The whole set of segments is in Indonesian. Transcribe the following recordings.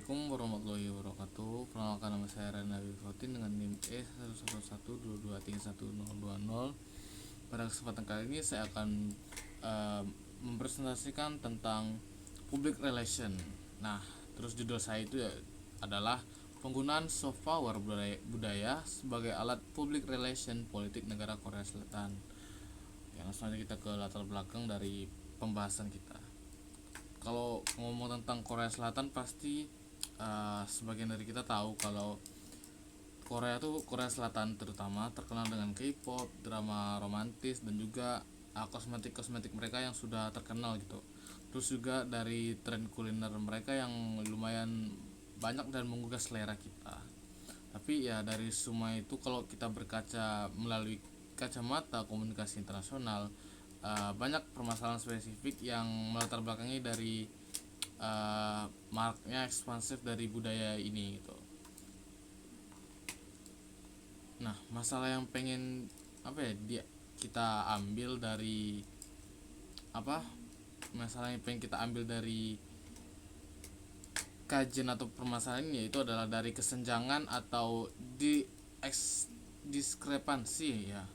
Assalamualaikum warahmatullahi wabarakatuh. Perkenalkan, nama saya Rana Wifotin dengan NIM E11122311020. Pada kesempatan kali ini saya akan mempresentasikan tentang public relation. Nah, terus judul saya itu adalah penggunaan soft power budaya sebagai alat public relation politik negara Korea Selatan. Ya, langsung aja kita ke latar belakang dari pembahasan kita. Kalau ngomong tentang Korea Selatan pasti sebagian dari kita tahu kalau Korea Selatan terutama terkenal dengan K-pop, drama romantis, dan juga kosmetik mereka yang sudah terkenal gitu. Terus juga dari tren kuliner mereka yang lumayan banyak dan menggugah selera kita. Tapi ya dari semua itu, kalau kita berkaca melalui kacamata komunikasi internasional, banyak permasalahan spesifik yang melatar belakangi dari maraknya ekspansif dari budaya ini gitu. Nah, masalah yang pengen kita ambil dari apa masalah yang pengen kita ambil dari kajian atau permasalahan ini, yaitu adalah dari kesenjangan atau diskrepansi ya,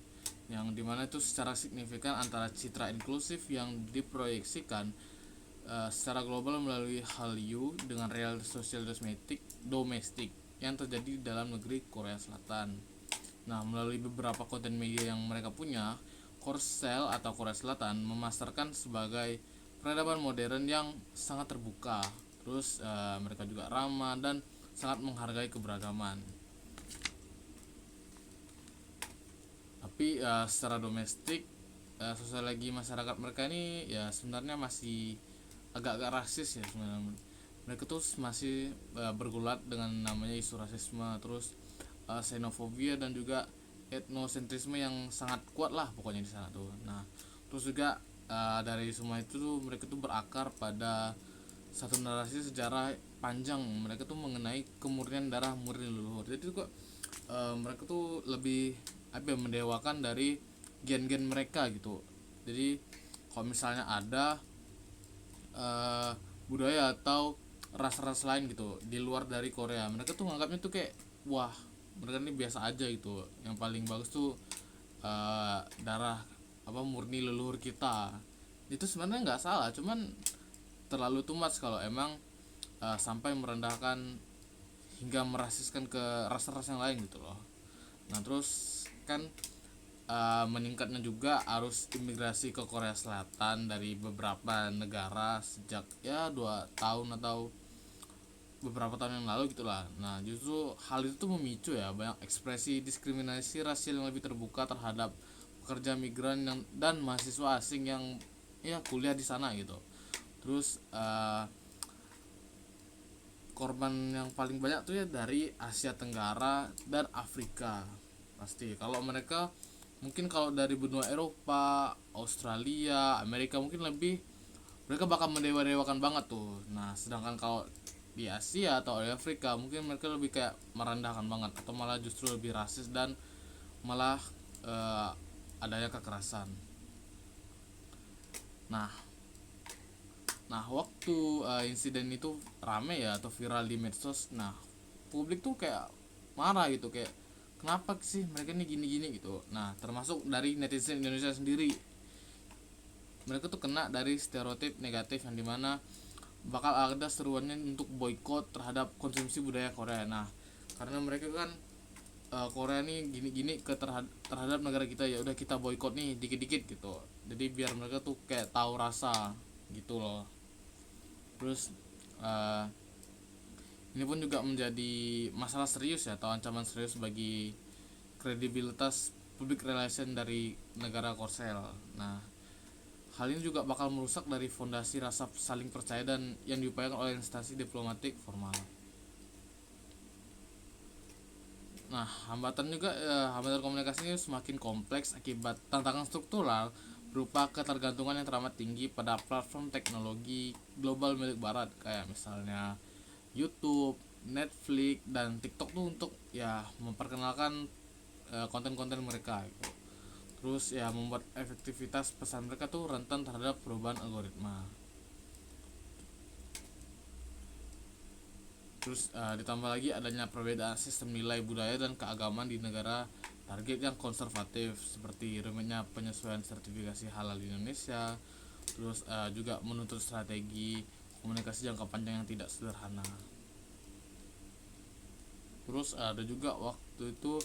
yang dimana itu secara signifikan antara citra inklusif yang diproyeksikan secara global melalui Hallyu dengan realitas sosial domestik yang terjadi di dalam negeri Korea Selatan. Nah, melalui beberapa konten media yang mereka punya, Korsel atau Korea Selatan memasarkan sebagai peradaban modern yang sangat terbuka. Terus mereka juga ramah dan sangat menghargai keberagaman. Tapi secara domestik, sosiologi masyarakat mereka ini ya sebenarnya masih agak-agak rasis ya sebenarnya. Mereka tuh masih bergulat dengan namanya isu rasisme, terus xenofobia dan juga etnosentrisme yang sangat kuat lah pokoknya di sana tuh. Nah, terus juga dari semua itu tuh mereka tuh berakar pada satu narasi sejarah panjang mereka tuh mengenai kemurnian darah murni leluhur. Jadi tuh kok mereka tuh lebih mendewakan dari gen-gen mereka gitu. Jadi kalau misalnya ada budaya atau ras-ras lain gitu di luar dari Korea, mereka tuh nganggapnya tuh kayak wah, mereka ini biasa aja gitu. Yang paling bagus tuh darah murni leluhur kita. Itu sebenarnya nggak salah, cuman terlalu too much kalau emang sampai merendahkan hingga merasiskan ke ras-ras yang lain gitu loh. Nah, terus kan meningkatnya juga arus imigrasi ke Korea Selatan dari beberapa negara sejak 2 tahun atau beberapa tahun yang lalu gitulah. Nah, justru hal itu tuh memicu ya banyak ekspresi diskriminasi rasial yang lebih terbuka terhadap pekerja migran dan mahasiswa asing yang kuliah di sana gitu. Terus korban yang paling banyak tuh ya dari Asia Tenggara dan Afrika pasti. Kalau mereka mungkin kalau dari benua Eropa, Australia, Amerika mungkin mereka bakal mendewa-dewakan banget tuh. Nah, sedangkan kalau di Asia atau di Afrika mungkin mereka lebih kayak merendahkan banget atau malah justru lebih rasis dan malah adanya kekerasan. Nah, waktu insiden itu rame ya atau viral di medsos, nah publik tuh kayak marah gitu, kayak kenapa sih mereka ini gini-gini gitu. Nah, termasuk dari netizen Indonesia sendiri, mereka tuh kena dari stereotip negatif yang dimana bakal ada seruannya untuk boykot terhadap konsumsi budaya Korea. Nah, karena mereka kan Korea nih gini-gini terhadap negara kita, ya udah kita boykot nih dikit-dikit gitu. Jadi biar mereka tuh kayak tahu rasa gitu loh. Terus ini pun juga menjadi masalah serius ya atau ancaman serius bagi kredibilitas public relation dari negara Korsel. Nah, hal ini juga bakal merusak dari fondasi rasa saling percaya dan yang diupayakan oleh instansi diplomatik formal. Nah, hambatan komunikasi ini semakin kompleks akibat tantangan struktural berupa ketergantungan yang teramat tinggi pada platform teknologi global milik barat kayak misalnya YouTube, Netflix, dan TikTok tuh untuk ya memperkenalkan konten-konten mereka gitu. Terus ya membuat efektivitas pesan mereka tuh rentan terhadap perubahan algoritma. Terus ditambah lagi adanya perbedaan sistem nilai budaya dan keagamaan di negara target yang konservatif, seperti rumitnya penyesuaian sertifikasi halal di Indonesia. Terus juga menuntut strategi komunikasi jangka panjang yang tidak sederhana. Terus ada juga waktu itu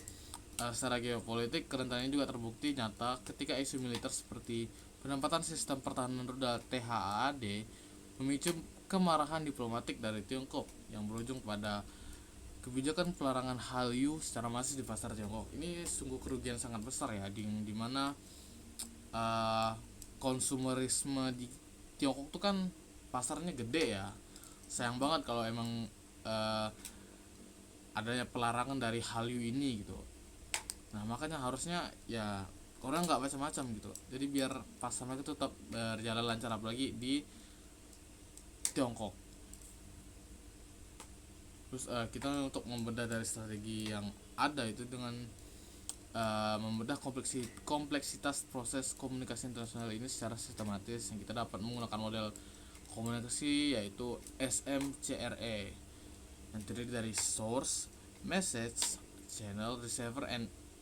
secara geopolitik kerentanannya juga terbukti nyata ketika isu militer seperti penempatan sistem pertahanan rudal THAAD memicu kemarahan diplomatik dari Tiongkok yang berujung pada kebijakan pelarangan Hallyu secara masif di pasar Tiongkok. Ini sungguh kerugian sangat besar ya, di mana uh, konsumerisme di Tiongkok tuh kan pasarnya gede ya. Sayang banget kalau emang uh, adanya pelarangan dari Hallyu ini gitu. Nah makanya harusnya ya orang nggak macam-macam gitu. Jadi biar pasar mereka tetap berjalan lancar, apalagi di Tiongkok. Terus kita untuk membedah dari strategi yang ada itu dengan membedah kompleksitas proses komunikasi internasional ini secara sistematis, yang kita dapat menggunakan model komunikasi yaitu SMCRE yang terdiri dari source, message, channel, receiver,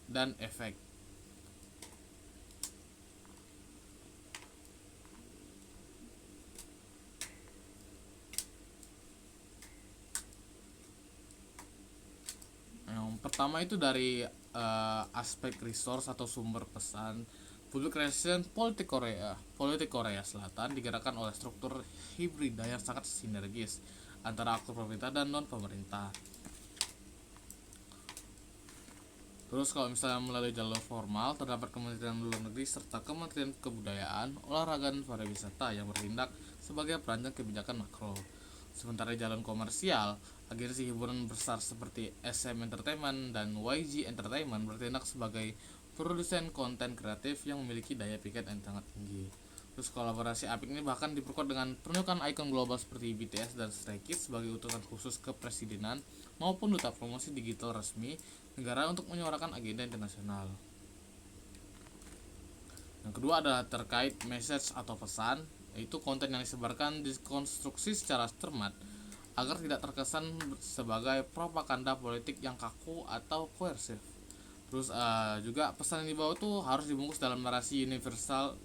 dan effect. Yang pertama itu dari aspek resource atau sumber pesan. Public Relation politik Korea Selatan digerakkan oleh struktur hibrida yang sangat sinergis antara aktor pemerintah dan non pemerintah. Terus kalau misalnya melalui jalur formal, terdapat Kementerian Luar Negeri serta Kementerian Kebudayaan, Olahraga dan Pariwisata yang bertindak sebagai perancang kebijakan makro. Sementara jalan komersial, agensi hiburan besar seperti SM Entertainment dan YG Entertainment bertindak sebagai produsen konten kreatif yang memiliki daya pikat yang sangat tinggi. Terus kolaborasi apik ini bahkan diperkuat dengan penunjukan ikon global seperti BTS dan Stray Kids sebagai utusan khusus kepresidenan maupun duta promosi digital resmi negara untuk menyuarakan agenda internasional. Yang kedua adalah terkait message atau pesan, yaitu konten yang disebarkan dikonstruksi secara cermat agar tidak terkesan sebagai propaganda politik yang kaku atau koersif. Terus juga pesan yang dibawa tuh harus dibungkus dalam narasi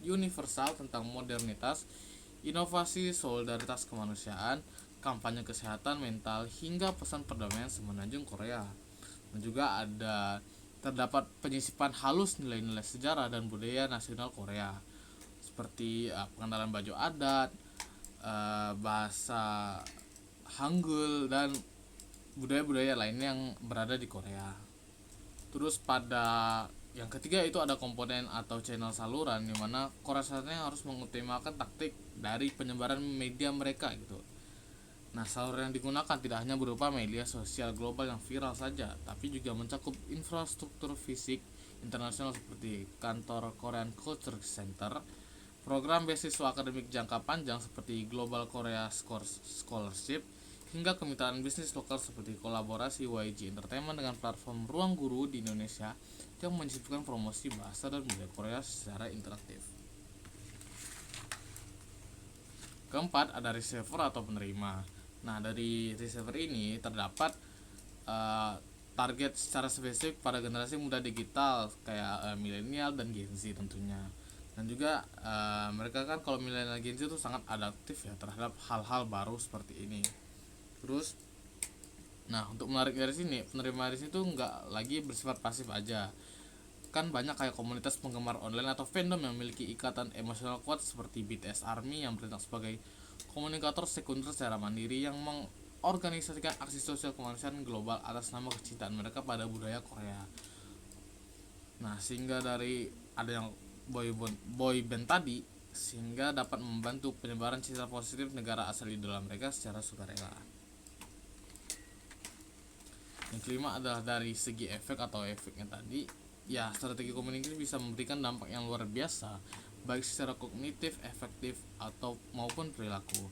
universal tentang modernitas, inovasi, solidaritas kemanusiaan, kampanye kesehatan mental hingga pesan perdamaian semenanjung Korea. Dan juga terdapat penyisipan halus nilai-nilai sejarah dan budaya nasional Korea seperti pengenalan baju adat, bahasa Hangul, dan budaya-budaya lainnya yang berada di Korea. Terus pada yang ketiga itu ada komponen atau channel saluran, di mana Korea Selatan harus mengutamakan taktik dari penyebaran media mereka gitu. Nah, saluran yang digunakan tidak hanya berupa media sosial global yang viral saja, tapi juga mencakup infrastruktur fisik internasional seperti kantor Korean Culture Center, program beasiswa akademik jangka panjang seperti Global Korea Scholarship, hingga kemitraan bisnis lokal seperti kolaborasi YG Entertainment dengan platform Ruang Guru di Indonesia yang menyisipkan promosi bahasa dan budaya Korea secara interaktif. Keempat, ada receiver atau penerima. Nah, dari receiver ini terdapat target secara spesifik pada generasi muda digital kayak milenial dan Gen Z tentunya. Dan juga mereka kan kalau milenial Gen Z itu sangat adaptif ya terhadap hal-hal baru seperti ini. Terus nah, untuk menarik dari sini, penerima dari sini tuh nggak lagi bersifat pasif aja. Kan banyak kayak komunitas penggemar online atau fandom yang memiliki ikatan emosional kuat seperti BTS Army yang bertindak sebagai komunikator sekunder secara mandiri yang mengorganisasikan aksi sosial kemanusiaan global atas nama kecintaan mereka pada budaya Korea. Nah, sehingga dari ada yang boy band tadi, sehingga dapat membantu penyebaran citra positif negara asal idola mereka secara sukarela. Yang kelima adalah dari segi efek atau efeknya tadi. Ya, strategi komunikasi bisa memberikan dampak yang luar biasa baik secara kognitif, efektif atau maupun perilaku.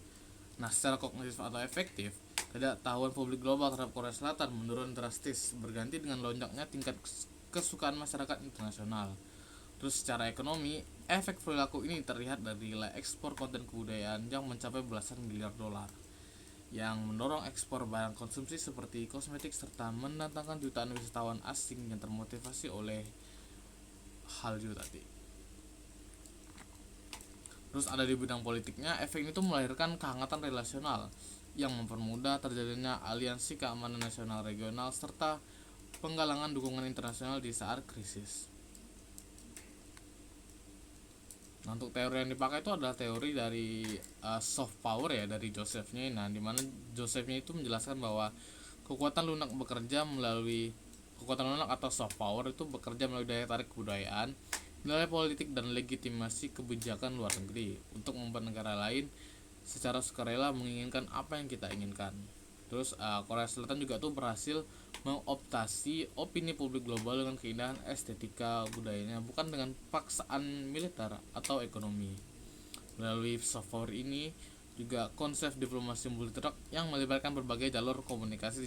Nah, secara kognitif atau efektif, ketidaktahuan publik global terhadap Korea Selatan menurun drastis berganti dengan lonjaknya tingkat kesukaan masyarakat internasional. Terus secara ekonomi, efek perilaku ini terlihat dari nilai ekspor konten kebudayaan yang mencapai belasan miliar dolar. yang mendorong ekspor barang konsumsi seperti kosmetik serta mendatangkan jutaan wisatawan asing yang termotivasi oleh Hallyu tadi. Terus ada di bidang politiknya, efek itu melahirkan kehangatan relasional yang mempermudah terjadinya aliansi keamanan nasional regional serta penggalangan dukungan internasional di saat krisis. Nah, untuk teori yang dipakai itu adalah teori dari soft power ya, dari Josephnya. Nah, dimana Josephnya itu menjelaskan bahwa kekuatan lunak atau soft power itu bekerja melalui daya tarik kebudayaan, nilai politik dan legitimasi kebijakan luar negeri untuk membuat negara lain secara sukarela menginginkan apa yang kita inginkan. Terus Korea Selatan juga tuh berhasil mengoptasi opini publik global dengan keindahan estetika budayanya, bukan dengan paksaan militer atau ekonomi. Melalui soft power ini juga konsep diplomasi multitrack yang melibatkan berbagai jalur komunikasi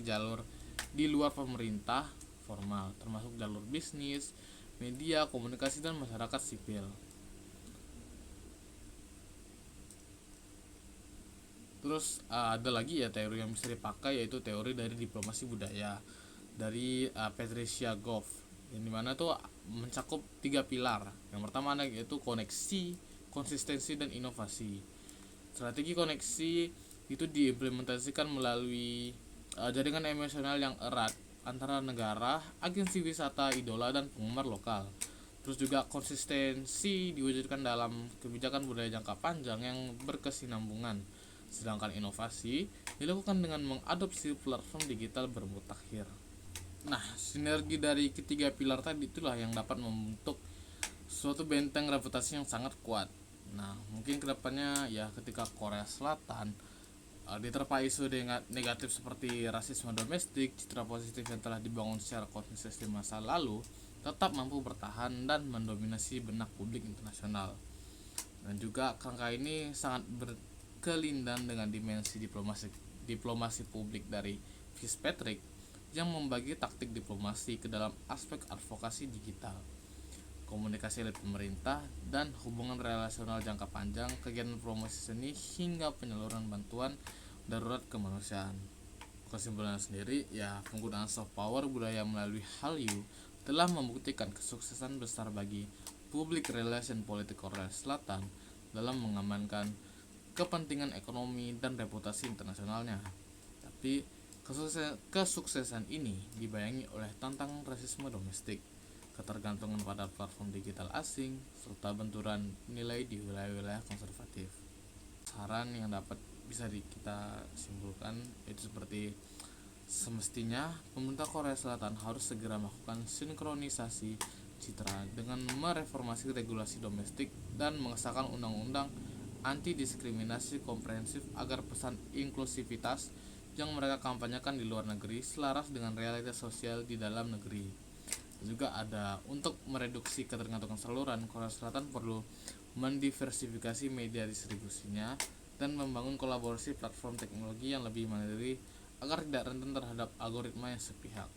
di luar pemerintah formal, termasuk jalur bisnis, media, komunikasi, dan masyarakat sipil. Terus ada lagi ya teori yang bisa dipakai, yaitu teori dari diplomasi budaya dari Patricia Goff, yang dimana tuh mencakup 3 pilar. Yang pertama yaitu koneksi, konsistensi, dan inovasi. Strategi koneksi itu diimplementasikan melalui jaringan emosional yang erat antara negara, agensi wisata idola, dan penggemar lokal. Terus juga konsistensi diwujudkan dalam kebijakan budaya jangka panjang yang berkesinambungan. Sedangkan inovasi dilakukan dengan mengadopsi platform digital bermutakhir. Nah, sinergi dari ketiga pilar tadi itulah yang dapat membentuk suatu benteng reputasi yang sangat kuat. Nah, mungkin kedepannya ya ketika Korea Selatan diterpa isu negatif seperti rasisme domestik, citra positif yang telah dibangun secara konsisten di masa lalu tetap mampu bertahan dan mendominasi benak publik internasional. Dan juga kerangka ini sangat berkelindan dengan dimensi diplomasi publik dari Fitzpatrick yang membagi taktik diplomasi ke dalam aspek advokasi digital, komunikasi elit pemerintah, dan hubungan relasional jangka panjang, kegiatan promosi seni, hingga penyaluran bantuan darurat kemanusiaan. Kesimpulannya sendiri, ya penggunaan soft power budaya melalui Hallyu telah membuktikan kesuksesan besar bagi public relation politik Korea Selatan dalam mengamankan kepentingan ekonomi dan reputasi internasionalnya. Tapi kesuksesan ini dibayangi oleh tantangan rasisme domestik, ketergantungan pada platform digital asing, serta benturan nilai di wilayah-wilayah konservatif. Saran yang dapat bisa kita simpulkan itu seperti semestinya pemerintah Korea Selatan harus segera melakukan sinkronisasi citra dengan mereformasi regulasi domestik dan mengesahkan undang-undang anti diskriminasi komprehensif agar pesan inklusivitas yang mereka kampanyekan di luar negeri selaras dengan realitas sosial di dalam negeri. Juga ada untuk mereduksi ketergantungan saluran, Korea Selatan perlu mendiversifikasi media distribusinya dan membangun kolaborasi platform teknologi yang lebih mandiri agar tidak rentan terhadap algoritma yang sepihak.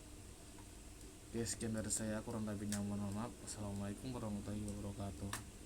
Oke, sekian dari saya, kurang lebihnya mohon maaf. Assalamualaikum warahmatullahi wabarakatuh.